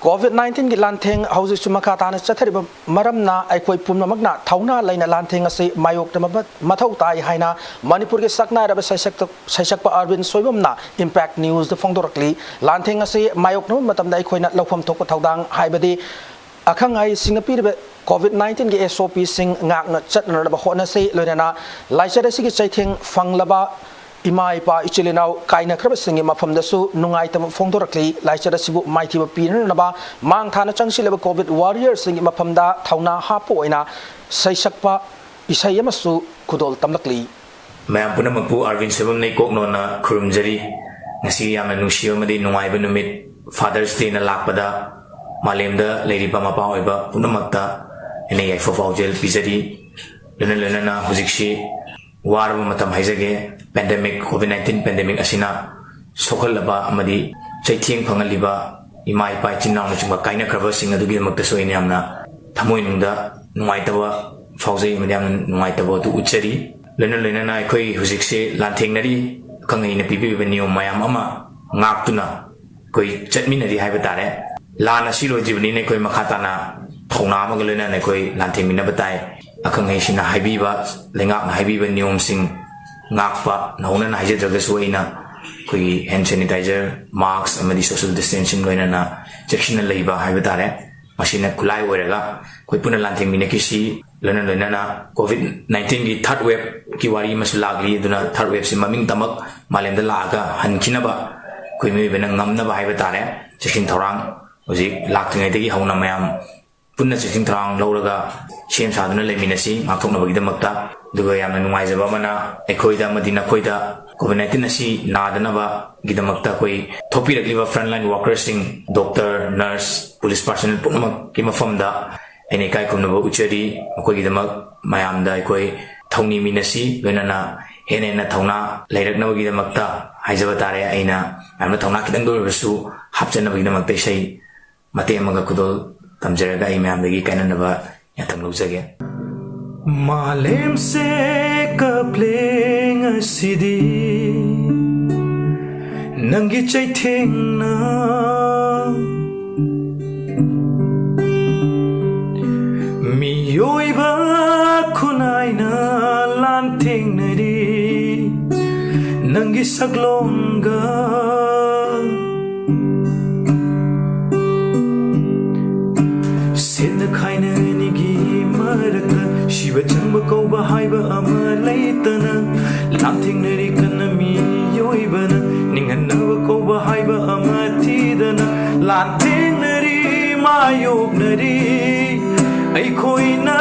COVID-19 की लांथेंग house चुमखा ताना चथरिब मरमना अखोई पुनमगना थौना लैना लांथेंग असे मायोक्तम मथौ ताई हाइना मणिपुर के सकनारब सैसक्प अर्बिन सोइबमना इम्पैक्ट न्यूज द फोंदोरकली लांथेंग असे मायोक्तम मतमदा अखोइना लौफम थोक थौदांग हाइबदि अखंग आई सिंग पीरब COVID-19 की SOP सिंग ngakna chatnarab honase loinana laisada sigi chaitheng fanglaba ima ipa ichilinau kaina khraba singi mafamdasu nungaitam phongdorakli laisada sibu maithiba pinanaba mang thana changsilaba COVID warriors singi mafamda thauna hapo oina saisakpa isayamasu khudol tamlakli mayam punamapu Arbin Soibam nei koknona khurumjari ngasi yamna nungsiba madi nungaiba numit Father's Day na lakpada malemda leiriba mapa oiba punamakta ene yaifo faujel pizari lena hujikshi warma matam haizage pandemic COVID-19 pandemic asina sokhalaba amadi chaitheng phangaliba imai pai chinnaw na chungba kaina kraba sing adugi makta soine amna thamoi nungda nungaitaba faujei mediam nungaitaba tu uchari lena na khoi hujikse lanthengnari kangai na pibi niom mayam ama ngaktuna koi chatminari haiba tare lana silo jibni ne koi makhatana thongna magalena ne koi lanthemina batai akhangai sina haibiba lengak na haibiba niom sing ngakpa nauna na haje jaga soina koi hand sanitizer masks amadi social distancing loina na chection leiba haiba tare masina kulai orega koi puna lanthemina kisi lena na COVID-19 gi third wave ki wari masulagli duna third wave si maming tamak malemda laga hankinaba koi me bena ngamna ba haiba tare chection thorang Uji laktingai degi hauna mayam punna chiking thrang lawraga sem saduna leminasi ngakthokna bagida makta duga yamna nungaijaba mana ekhoida madina khoida COVID-19 asi nadana ba gidamakta koi thopirakliba frontline workers sing doctor nurse police personnel punamak ki mafamda ene kai kumna ba uchari koi gidamak mayam da koi thongni minasi loinana hena thongna leirakna bagida makta haijaba tare aina amna thongna kidang dorbasu hapchana bagida makta sei mate amaga kudol tamjaraga imam dagi kainanaba yatham lujage malem se kapling asidi nangi chaithengna miyoiba khunaina lanthengnari nangi saglonga Kaina nigi maraka shiva changba kauba haiba ama leitana lanthing nari kana mi yoibana ninganaba kauba haiba ama tidana lanthing nari mayok nari ai khoina